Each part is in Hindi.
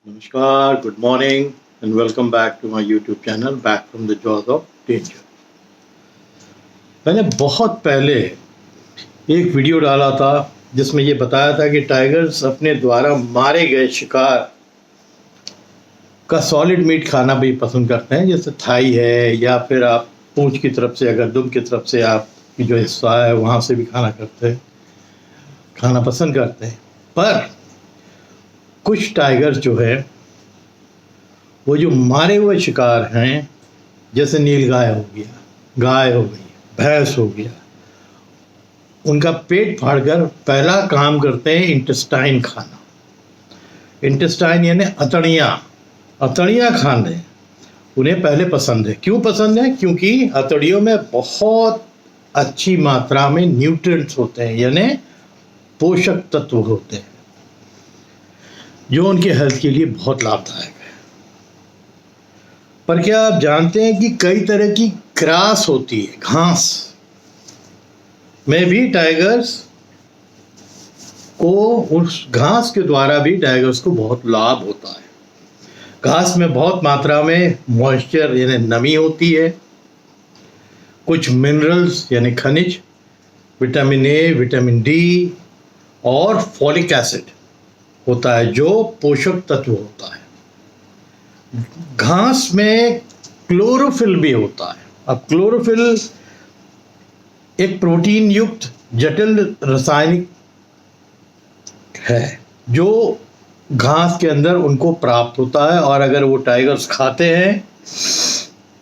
Namaskar, good morning, and welcome back to my YouTube channel, Back from the Jaws of Danger. मैंने बहुत पहले एक वीडियो डाला था जिसमें ये बताया था कि टाइगर्स अपने द्वारा मारे गए शिकार का सॉलिड मीट खाना भी पसंद करते हैं, जैसे थाई है या फिर आप पूंछ की तरफ से या गर्दन की तरफ से आपकी जो हिस्सा है वहाँ से भी खाना पसंद करते हैं। पर कुछ टाइगर्स जो है वो जो मारे हुए शिकार हैं, जैसे नीलगाय हो गया, गाय हो गई, भैंस हो गया, उनका पेट फाड़कर पहला काम करते हैं इंटेस्टाइन खाना। इंटेस्टाइन यानी अतड़ियाँ खाने उन्हें पहले पसंद है। क्यों पसंद है? क्योंकि अतड़ियों में बहुत अच्छी मात्रा में न्यूट्रिएंट्स होते हैं, यानी पोषक तत्व होते हैं, जो उनके हेल्थ के लिए बहुत लाभदायक है। पर क्या आप जानते हैं कि कई तरह की ग्रास होती है, घास में भी टाइगर्स को, उस घास के द्वारा भी टाइगर्स को बहुत लाभ होता है। घास में बहुत मात्रा में मॉइस्चर यानी नमी होती है, कुछ मिनरल्स यानी खनिज, विटामिन ए, विटामिन डी और फॉलिक एसिड होता है, जो पोषक तत्व होता है। घास में क्लोरोफिल भी होता है। अब क्लोरोफिल एक प्रोटीन युक्त जटिल रासायनिक है जो घास के अंदर उनको प्राप्त होता है, और अगर वो टाइगर्स खाते हैं,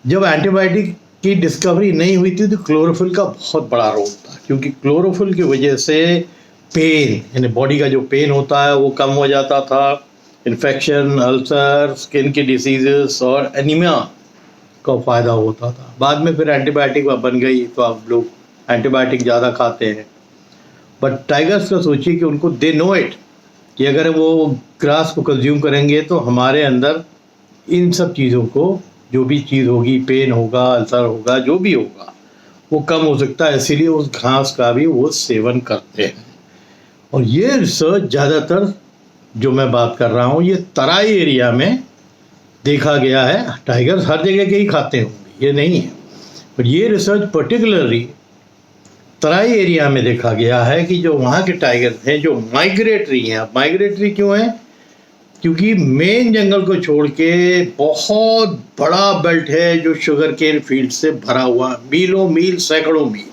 जब एंटीबायोटिक की डिस्कवरी नहीं हुई थी तो क्लोरोफिल का बहुत बड़ा रोल था, क्योंकि क्लोरोफिल की वजह से पेन यानी बॉडी का जो पेन होता है वो कम हो जाता था। इन्फेक्शन, अल्सर, स्किन की डिसीजेस और एनीमिया का फ़ायदा होता था। बाद में फिर एंटीबायोटिक बन गई तो अब लोग एंटीबायोटिक ज़्यादा खाते हैं। बट टाइगर्स का सोचिए कि उनको दे नो इट कि अगर वो ग्रास को कंज्यूम करेंगे तो हमारे अंदर इन सब चीज़ों को, जो भी चीज़ होगी, पेन होगा, अल्सर होगा, जो भी होगा, वो कम हो सकता है। इसीलिए उस घास का भी वो सेवन करते हैं। और ये रिसर्च ज़्यादातर जो मैं बात कर रहा हूँ, ये तराई एरिया में देखा गया है। टाइगर्स हर जगह के ही खाते होंगे, ये नहीं है, पर ये रिसर्च पर्टिकुलरली तराई एरिया में देखा गया है कि जो वहाँ के टाइगर्स हैं जो माइग्रेटरी हैं। माइग्रेटरी क्यों हैं? क्योंकि मेन जंगल को छोड़ के बहुत बड़ा बेल्ट है जो शुगर केन फील्ड से भरा हुआ, मीलों मील, सैकड़ों मील,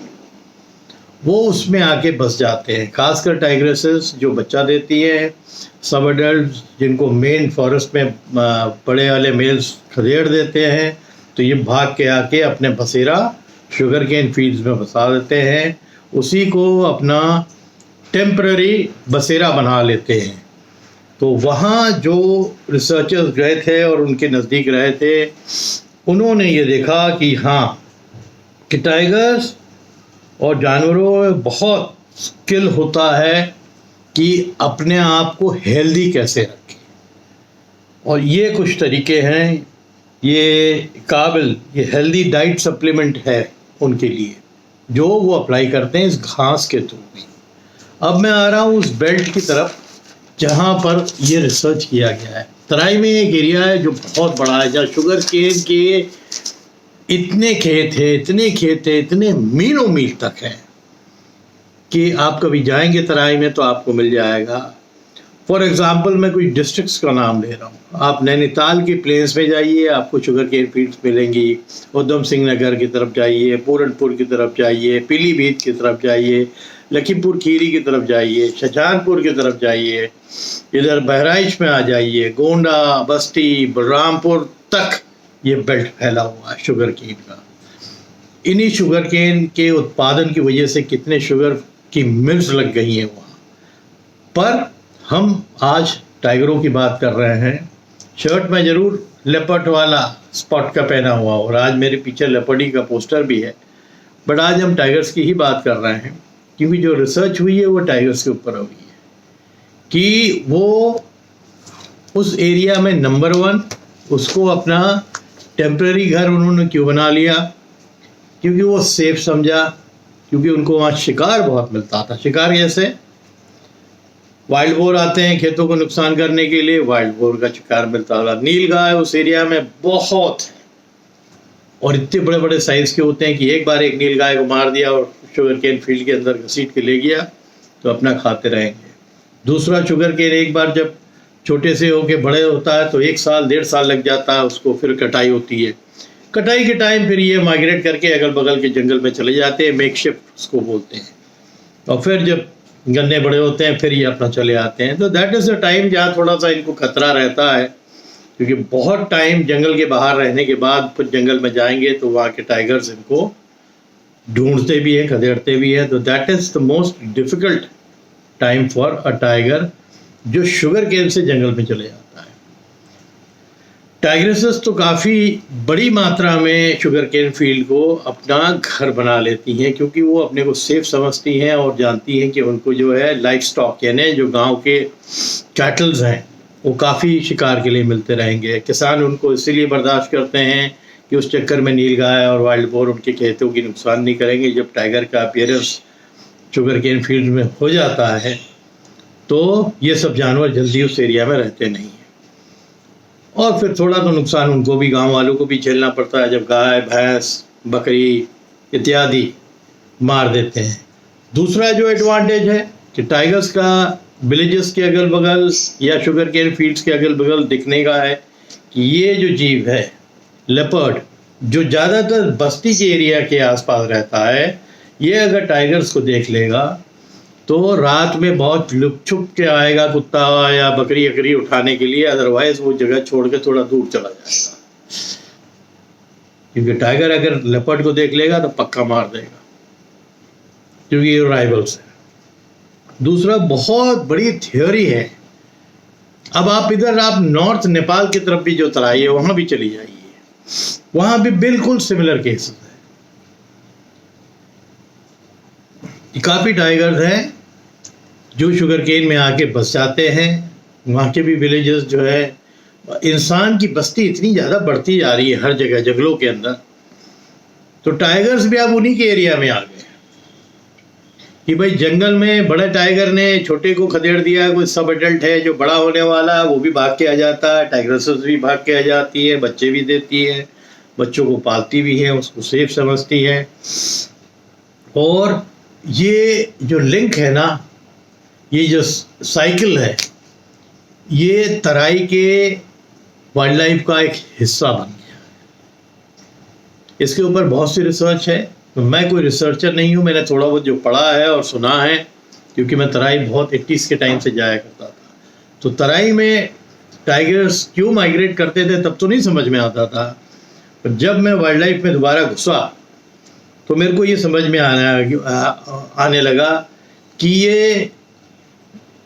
वो उसमें आके बस जाते हैं। खासकर टाइग्रेसेस जो बच्चा देती हैं, सब एडल्ट जिनको मेन फॉरेस्ट में बड़े वाले मेल्स खदेड़ देते हैं, तो ये भाग के आके अपने बसेरा शुगर केन फील्ड्स में बसा देते हैं, उसी को अपना टेम्पररी बसेरा बना लेते हैं। तो वहाँ जो रिसर्चर्स गए थे और उनके नज़दीक रहे थे, उन्होंने ये देखा कि हाँ, कि टाइगर्स और जानवरों में बहुत स्किल होता है कि अपने आप को हेल्दी कैसे रखें। और ये कुछ तरीके हैं, ये हेल्दी डाइट सप्लीमेंट है उनके लिए, जो वो अप्लाई करते हैं इस घास के थ्रू भी। अब मैं आ रहा हूँ उस बेल्ट की तरफ जहाँ पर ये रिसर्च किया गया है। तराई में एक एरिया है जो बहुत बड़ा है, जहाँ शुगर केन के इतने खेत है, इतने मीलों मील तक है कि आप कभी जाएंगे तराई में तो आपको मिल जाएगा। फॉर एग्जांपल मैं कुछ डिस्ट्रिक्ट्स का नाम ले रहा हूँ। आप नैनीताल की प्लेन्स में जाइए, आपको शुगर केन फील्ड्स मिलेंगी। उधम सिंह नगर की तरफ जाइए, पूरनपुर की तरफ जाइए, पीलीभीत की तरफ जाइए, लखीमपुर खीरी की तरफ जाइए, शाहजहांपुर की तरफ जाइए, इधर बहराइच में आ जाइए, गोंडा, बस्ती, बलरामपुर तक ये बेल्ट फैला हुआ है शुगर केन का। इन्हीं शुगर केन के उत्पादन की वजह से कितने शुगर की मिल्स लग गई हैं वहाँ। पर हम आज टाइगरों की बात कर रहे हैं। शर्ट में ज़रूर लेपर्ड वाला स्पॉट का पहना हुआ, और आज मेरे पीछे लेपर्डी का पोस्टर भी है। बट आज हम टाइगर्स की ही बात कर रहे हैं, क्योंकि जो रिसर्च हुई है वो टाइगर्स के ऊपर हुई है कि वो उस एरिया में नंबर 1 उसको अपना टेम्पररी घर उन्होंने क्यों बना लिया? क्योंकि वो सेफ समझा, क्योंकि उनको वहाँ शिकार बहुत मिलता था। शिकार कैसे? वाइल्ड बोर आते हैं खेतों को नुकसान करने के लिए, वाइल्ड बोर का शिकार मिलता है। नीलगाय उस एरिया में बहुत है और इतने बड़े बड़े साइज के होते हैं कि एक बार एक नीलगाय को मार दिया और शुगर केन फील्ड के अंदर घसीट के ले गया तो अपना खाते रहेंगे। दूसरा, शुगर केन एक बार जब छोटे से होके बड़े होता है तो 1 साल 1.5 साल लग जाता है उसको, फिर कटाई होती है। कटाई के टाइम फिर ये माइग्रेट करके अगल बगल के जंगल में चले जाते हैं, मेकशिफ्ट उसको बोलते हैं। और फिर जब गन्ने बड़े होते हैं फिर ये अपना चले आते हैं। तो दैट इज़ द टाइम जहाँ थोड़ा सा इनको खतरा रहता है, क्योंकि बहुत टाइम जंगल के बाहर रहने के बाद फिर जंगल में जाएंगे तो वहाँ के टाइगर्स इनको ढूंढते भी हैं, खदेड़ते भी हैं। तो that is the most difficult time for a tiger जो शुगर केन से जंगल में चले जाता है। टाइग्रेसेस तो काफ़ी बड़ी मात्रा में शुगर केन फील्ड को अपना घर बना लेती हैं, क्योंकि वो अपने को सेफ समझती हैं और जानती हैं कि उनको जो है लाइफ स्टॉक यानी जो गांव के कैटल्स हैं वो काफ़ी शिकार के लिए मिलते रहेंगे। किसान उनको इसीलिए बर्दाश्त करते हैं कि उस चक्कर में नीलगाय और वाइल्ड बोर उनके खेतों की नुकसान नहीं करेंगे। जब टाइगर का अपीयरेंस शुगर केन फील्ड में हो जाता है तो ये सब जानवर जल्दी उस एरिया में रहते नहीं हैं और फिर थोड़ा तो नुकसान उनको भी, गांव वालों को भी झेलना पड़ता है जब गाय भैंस बकरी इत्यादि मार देते हैं। दूसरा जो एडवांटेज है कि टाइगर्स का विलेजेस के अगल बगल या शुगर केन फील्ड्स के अगल बगल दिखने का है कि ये जो जीव है लेपर्ड, जो ज़्यादातर बस्ती के एरिया के आसपास रहता है, ये अगर टाइगर्स को देख लेगा तो रात में बहुत लुक छुप के आएगा कुत्ता या बकरी अकरी उठाने के लिए, अदरवाइज वो जगह छोड़ के थोड़ा दूर चला जाएगा, क्योंकि टाइगर अगर लेपर्ड को देख लेगा तो पक्का मार देगा, क्योंकि ये राइवल्स है। दूसरा, बहुत बड़ी थ्योरी है। अब आप इधर आप नॉर्थ नेपाल की तरफ भी जो तराई है वहां भी चली जाइए, वहां भी बिल्कुल सिमिलर केसेस है। काफी टाइगर्स हैं जो शुगर केन में आके बस जाते हैं। वहाँ के भी विलेजेस जो है, इंसान की बस्ती इतनी ज़्यादा बढ़ती जा रही है हर जगह जंगलों के अंदर, तो टाइगर्स भी अब उन्हीं के एरिया में आ गए कि भाई जंगल में बड़े टाइगर ने छोटे को खदेड़ दिया, कोई सब एडल्ट है जो बड़ा होने वाला है वो भी भाग के आ जाता है, टाइग्रेसेस भी भाग के आ जाती है, बच्चे भी देती है, बच्चों को पालती भी है, उसको सेफ समझती है। और ये जो लिंक है ना, ये जो साइकिल है, ये तराई के वाइल्ड लाइफ का एक हिस्सा बन गया है। इसके ऊपर बहुत सी रिसर्च है, तो मैं कोई रिसर्चर नहीं हूँ, मैंने थोड़ा बहुत जो पढ़ा है और सुना है, क्योंकि मैं तराई बहुत 80s के टाइम से जाया करता था। तो तराई में टाइगर्स क्यों माइग्रेट करते थे तब तो नहीं समझ में आता था, पर जब मैं वाइल्ड लाइफ में दोबारा घुसा तो मेरे को ये समझ में आने लगा कि ये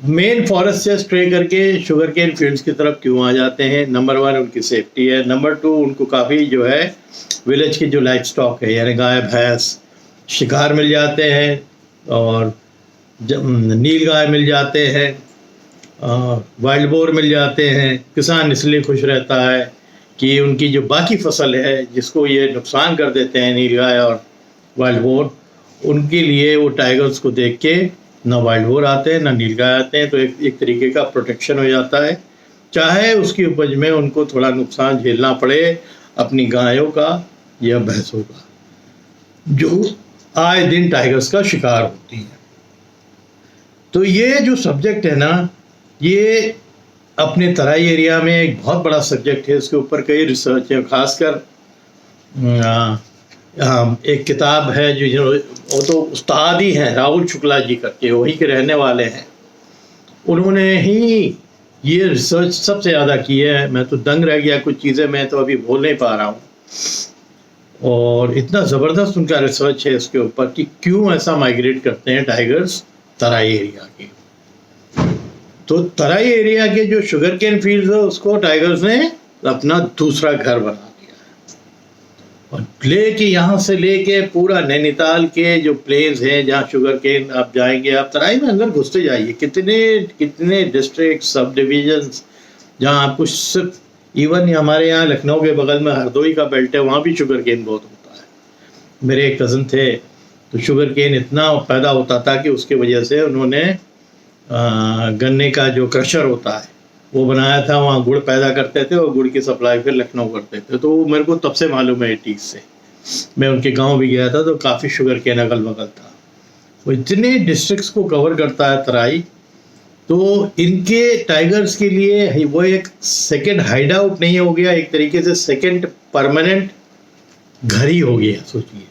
मेन फॉरेस्ट से स्ट्रे करके शुगर केन फील्ड्स की तरफ क्यों आ जाते हैं। नंबर 1 उनकी सेफ्टी है, नंबर 2 उनको काफ़ी जो है विलेज की जो लाइफ स्टॉक है यानी गाय भैंस शिकार मिल जाते हैं और नील गाय मिल जाते हैं, वाइल्ड बोर मिल जाते हैं। किसान इसलिए खुश रहता है कि उनकी जो बाकी फसल है जिसको ये नुकसान कर देते हैं नील गाय और वाइल्ड बोर, उनके लिए वो टाइगर्स को देख के ना वाइल्ड बोर आते हैं ना नीलगाय आते हैं, तो एक तरीके का प्रोटेक्शन हो जाता है, चाहे उसकी उपज में उनको थोड़ा नुकसान झेलना पड़े अपनी गायों का या भैंसों का, जो आए दिन टाइगर्स का शिकार होती हैं। तो ये जो सब्जेक्ट है ना, ये अपने तराई एरिया में एक बहुत बड़ा सब्जेक्ट है, इसके ऊपर कई रिसर्च है। खासकर एक किताब है जो वो तो उस्ताद ही हैं, राहुल शुक्ला जी करके, वही के रहने वाले हैं, उन्होंने ही ये रिसर्च सबसे ज़्यादा की है। मैं तो दंग रह गया, कुछ चीज़ें मैं तो अभी बोल नहीं पा रहा हूँ, और इतना ज़बरदस्त उनका रिसर्च है इसके ऊपर कि क्यों ऐसा माइग्रेट करते हैं टाइगर्स तराई एरिया के। तो तराई एरिया के जो शुगर केन फील्ड है उसको टाइगर्स ने अपना दूसरा घर बना दिया है, और लेके यहाँ से लेके पूरा नैनीताल के जो प्लेन्स हैं जहाँ शुगर केन, आप जाएंगे, आप तराई में अंदर घुसते जाइए, कितने कितने डिस्ट्रिक्ट सब डिविजन्स जहाँ आपको सिर्फ, इवन हमारे यहाँ लखनऊ के बगल में हरदोई का बेल्ट है, वहाँ भी शुगर केन बहुत होता है। मेरे एक कज़न थे, तो शुगर केन इतना पैदा होता था कि उसके वजह से उन्होंने गन्ने का जो क्रशर होता है वो बनाया था, वहाँ गुड़ पैदा करते थे और गुड़ की सप्लाई फिर लखनऊ करते थे। तो वो मेरे को तब से मालूम है 80s से। मैं उनके गांव भी गया था तो काफ़ी शुगर केन अगल बगल था। वो इतने डिस्ट्रिक्ट्स को कवर करता है तराई, तो इनके टाइगर्स के लिए वो एक सेकंड हाइड आउट नहीं हो गया, एक तरीके से सेकंड परमानेंट घर ही हो गया। सोचिए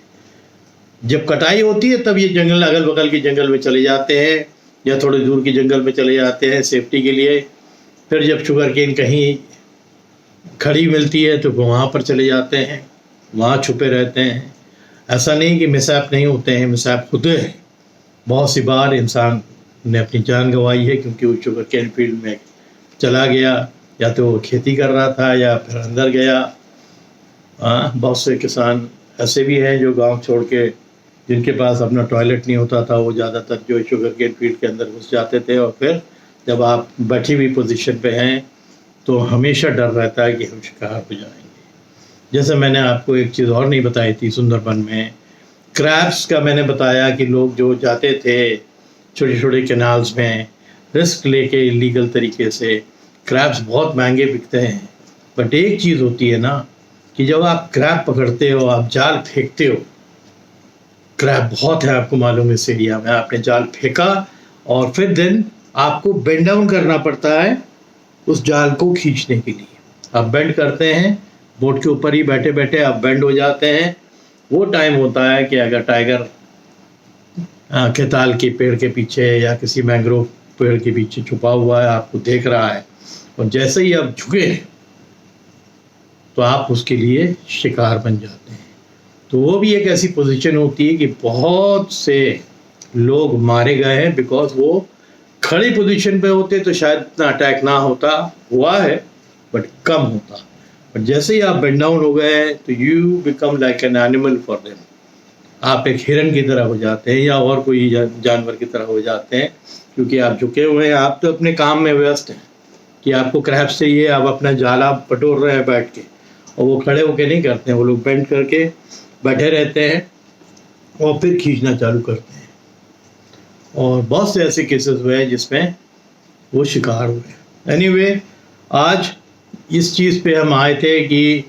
जब कटाई होती है तब ये जंगल, अगल बगल के जंगल में चले जाते हैं या थोड़े दूर के जंगल में चले जाते हैं सेफ्टी के लिए। फिर जब शुगर केन कहीं खड़ी मिलती है तो वहाँ पर चले जाते हैं, वहाँ छुपे रहते हैं। ऐसा नहीं कि मिसहैप नहीं होते हैं, मिसहैप होते हैं। बहुत सी बार इंसान ने अपनी जान गंवाई है क्योंकि वो शुगर केन फील्ड में चला गया, या तो वो खेती कर रहा था या फिर अंदर गया। बहुत से किसान ऐसे भी हैं जो गांव छोड़ के, जिनके पास अपना टॉयलेट नहीं होता था, वो ज़्यादातर जो शुगर केन फील्ड के अंदर घुस जाते थे। और फिर जब आप बैठी हुई पोजीशन पे हैं तो हमेशा डर रहता है कि हम शिकार हो जाएंगे। जैसे मैंने आपको एक चीज़ और नहीं बताई थी, सुंदरबन में क्रैब्स का मैंने बताया कि लोग जो जाते थे छोटे छोटे कैनाल्स में रिस्क लेके इलीगल तरीके से, क्रैब्स बहुत महंगे बिकते हैं। बट एक चीज़ होती है ना कि जब आप क्रैब पकड़ते हो, आप जाल फेंकते हो, क्रैब बहुत है आपको मालूम है इस एरिया में, आपने जाल फेंका और फिर देन आपको बेंड डाउन करना पड़ता है उस जाल को खींचने के लिए। आप बेंड करते हैं, बोट के ऊपर ही बैठे बैठे आप बेंड हो जाते हैं। वो टाइम होता है कि अगर टाइगर केताल के पेड़ के पीछे या किसी मैंग्रोव पेड़ के पीछे छुपा हुआ है, आपको देख रहा है, और जैसे ही आप झुके तो आप उसके लिए शिकार बन जाते हैं। तो वो भी एक ऐसी पोजीशन होती है कि बहुत से लोग मारे गए हैं बिकॉज वो खड़ी पोजीशन पे होते तो शायद इतना अटैक ना होता, हुआ है बट कम होता। बट जैसे ही आप बेंड डाउन हो गए तो you become like an animal for them. आप एक हिरन की तरह हो जाते हैं या और कोई जानवर की तरह हो जाते हैं, क्योंकि आप झुके हुए हैं। आप तो अपने काम में व्यस्त हैं कि आपको क्रैब्स चाहिए, आप अपना जाला पटोर रहे हैं बैठ के, और वो खड़े होके नहीं करते हैं, वो लोग बेंड करके बैठे रहते हैं और फिर खींचना चालू करते हैं। और बहुत से ऐसे केसेस हुए हैं जिसमें वो शिकार हुए। एनीवे, आज इस चीज़ पे हम आए थे कि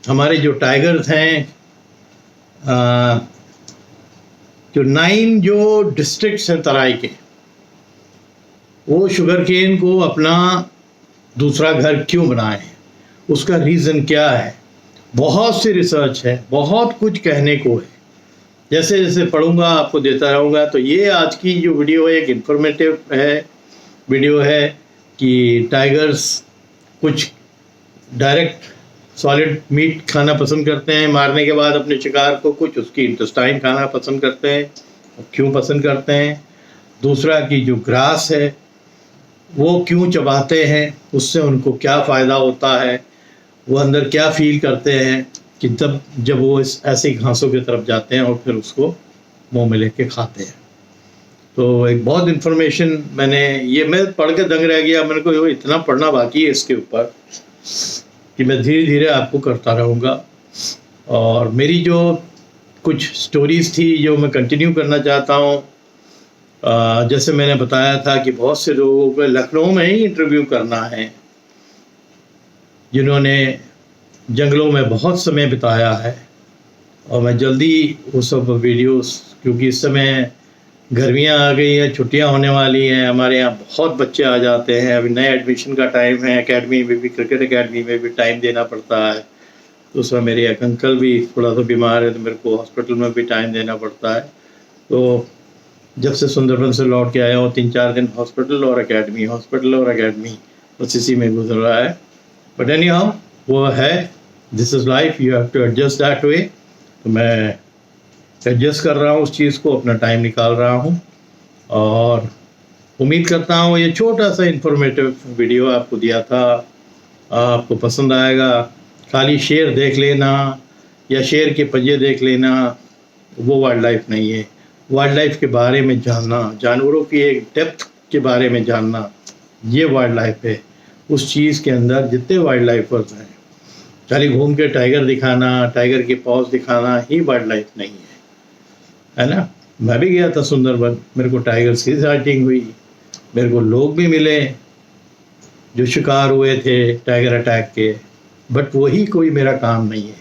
हमारे जो टाइगर्स हैं, जो 9 जो डिस्ट्रिक्ट्स हैं तराई के, वो शुगर केन को अपना दूसरा घर क्यों बनाए, उसका रीज़न क्या है। बहुत सी रिसर्च है, बहुत कुछ कहने को है। जैसे जैसे पढ़ूंगा आपको देता रहूँगा। तो ये आज की जो वीडियो है एक इन्फॉर्मेटिव वीडियो है कि टाइगर्स कुछ डायरेक्ट सॉलिड मीट खाना पसंद करते हैं मारने के बाद अपने शिकार को, कुछ उसकी इंटेस्टाइन खाना पसंद करते हैं, क्यों पसंद करते हैं। दूसरा कि जो ग्रास है वो क्यों चबाते हैं, उससे उनको क्या फ़ायदा होता है, वो अंदर क्या फील करते हैं कि जब वो इस ऐसी घासों की तरफ जाते हैं और फिर उसको मुंह में लेके खाते हैं। तो एक बहुत इन्फॉर्मेशन मैं पढ़ के दंग रह गया। मेरे को इतना पढ़ना बाकी है इसके ऊपर कि मैं धीरे धीरे आपको करता रहूँगा। और मेरी जो कुछ स्टोरीज़ थी जो मैं कंटिन्यू करना चाहता हूँ, जैसे मैंने बताया था कि बहुत से लोगों को लखनऊ में ही इंटरव्यू करना है जिन्होंने जंगलों में बहुत समय बिताया है। और मैं जल्दी वो सब वीडियोस, क्योंकि इस समय गर्मियाँ आ गई हैं, छुट्टियाँ होने वाली हैं, हमारे यहाँ बहुत बच्चे आ जाते हैं। अभी नए एडमिशन का टाइम है, एकेडमी में भी, क्रिकेट एकेडमी में भी टाइम देना पड़ता है। तो उसमें मेरे एक अंकल भी थोड़ा सा बीमार है तो मेरे को हॉस्पिटल में भी टाइम देना पड़ता है। तो जब से सुंदरबन से लौट के आया हूँ 3-4 दिन हॉस्पिटल और एकेडमी बस इसी में गुजर रहा है। बट एनी हाउ, वो है, this is life, you have to adjust that way. तो मैं एडजस्ट कर रहा हूँ उस चीज़ को, अपना टाइम निकाल रहा हूँ और उम्मीद करता हूँ ये छोटा सा इन्फॉर्मेटिव वीडियो आपको दिया था, आपको पसंद आएगा। खाली शेर देख लेना या शेर के पंजे देख लेना वो वाइल्ड लाइफ नहीं है। वाइल्ड लाइफ के बारे में जानना, जानवरों की एक डेप्थ के बारे में जानना, ये वाइल्ड लाइफ है। उस चीज़ के अंदर जितने वाइल्ड लाइफर्स हैं, खाली घूम के टाइगर दिखाना, टाइगर के पॉज दिखाना ही वाइल्ड लाइफ नहीं है ना। मैं भी गया था सुंदरबन, मेरे को टाइगर की साइटिंग हुई, मेरे को लोग भी मिले जो शिकार हुए थे टाइगर अटैक के, बट वही कोई मेरा काम नहीं है।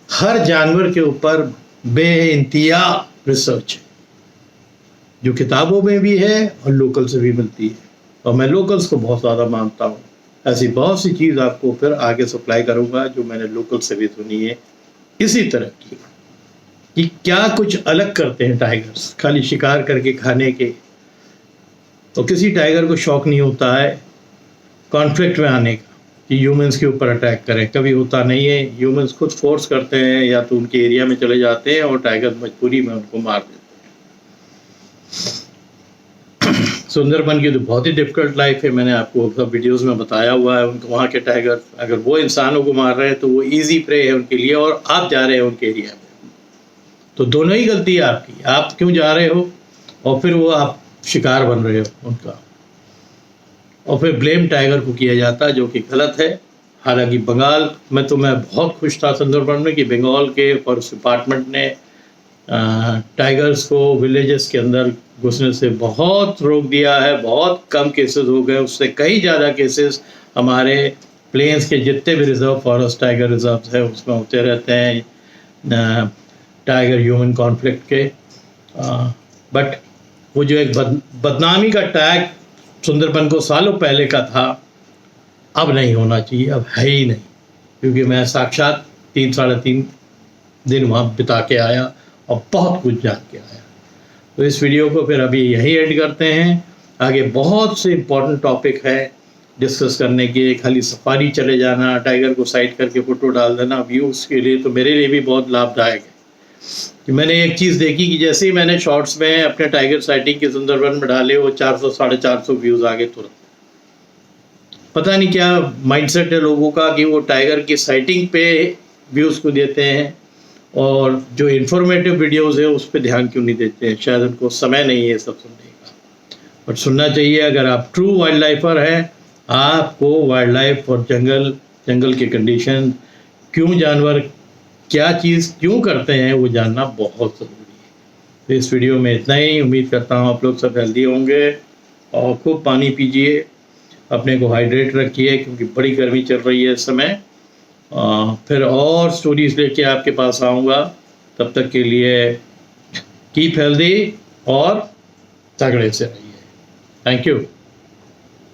हर जानवर के ऊपर बेइंतहा रिसर्च है, जो किताबों में भी है और लोकल से भी मिलती है, और मैं लोकल्स को बहुत ज़्यादा मानता हूँ। ऐसी बहुत सी चीज़ आपको फिर आगे सप्लाई करूँगा जो मैंने लोकल से भी सुनी है इसी तरह की, कि क्या कुछ अलग करते हैं टाइगर्स खाली शिकार करके खाने के। तो किसी टाइगर को शौक नहीं होता है कॉन्फ्लिक्ट में आने का कि ह्यूमंस के ऊपर अटैक करें, कभी होता नहीं है। ह्यूमंस खुद फोर्स करते हैं या तो उनके एरिया में चले जाते हैं और टाइगर मजबूरी में उनको मार देते हैं। सुंदरबन की तो बहुत ही डिफिकल्ट लाइफ है, मैंने आपको सब वीडियोस में बताया हुआ है। उनको वहाँ के टाइगर अगर वो इंसानों को मार रहे हैं तो वो ईजी प्रे है उनके लिए, और आप जा रहे हैं उनके एरिया में, तो दोनों ही गलती है आपकी। आप क्यों जा रहे हो और फिर वो आप शिकार बन रहे हो उनका, और फिर ब्लेम टाइगर को किया जाता है, जो कि गलत है। हालांकि बंगाल में तो मैं बहुत खुश था सुंदरबन में कि बंगाल के फॉरेस्ट डिपार्टमेंट ने टाइगर्स को विलेजेस के अंदर घुसने से बहुत रोक दिया है। बहुत कम केसेस हो गए, उससे कई ज़्यादा केसेस हमारे प्लेन्स के जितने भी रिजर्व फॉरेस्ट टाइगर रिजर्व है उसमें होते रहते हैं टाइगर ह्यूमन कॉन्फ्लिक्ट के। बट वो जो एक बदनामी का टैग सुंदरबन को सालों पहले का था, अब नहीं होना चाहिए, अब है ही नहीं, क्योंकि मैं साक्षात 3-3.5 दिन वहाँ बिता के आया और बहुत कुछ जान के आया। तो इस वीडियो को फिर अभी यही एंड करते हैं। आगे बहुत से इम्पोर्टेंट टॉपिक है डिस्कस करने के। खाली सफारी चले जाना, टाइगर को साइड करके फ़ोटो डाल देना व्यूज़ के लिए तो मेरे लिए भी बहुत लाभदायक है। कि मैंने एक चीज़ देखी कि जैसे ही मैंने शॉर्ट्स में अपने टाइगर साइटिंग के सुंदरबन में डाले, वो 400-450 व्यूज़ आ गए तुरंत। पता नहीं क्या माइंडसेट है लोगों का कि वो टाइगर की साइटिंग पे व्यूज़ को देते हैं और जो इन्फॉर्मेटिव वीडियोस है उस पर ध्यान क्यों नहीं देते हैं। शायद उनको समय नहीं है सब सुनने का, बट सुनना चाहिए। अगर आप ट्रू वाइल्ड लाइफर हैं, आपको वाइल्ड लाइफ और जंगल के कंडीशन, क्यों जानवर क्या चीज़ क्यों करते हैं, वो जानना बहुत ज़रूरी है। तो इस वीडियो में इतना ही। उम्मीद करता हूँ आप लोग सब हेल्दी होंगे और खूब पानी पीजिए, अपने को हाइड्रेट रखिए, क्योंकि बड़ी गर्मी चल रही है इस समय। फिर और स्टोरीज लेके आपके पास आऊँगा। तब तक के लिए कीप हेल्दी और तगड़े से रहिए। Thank you.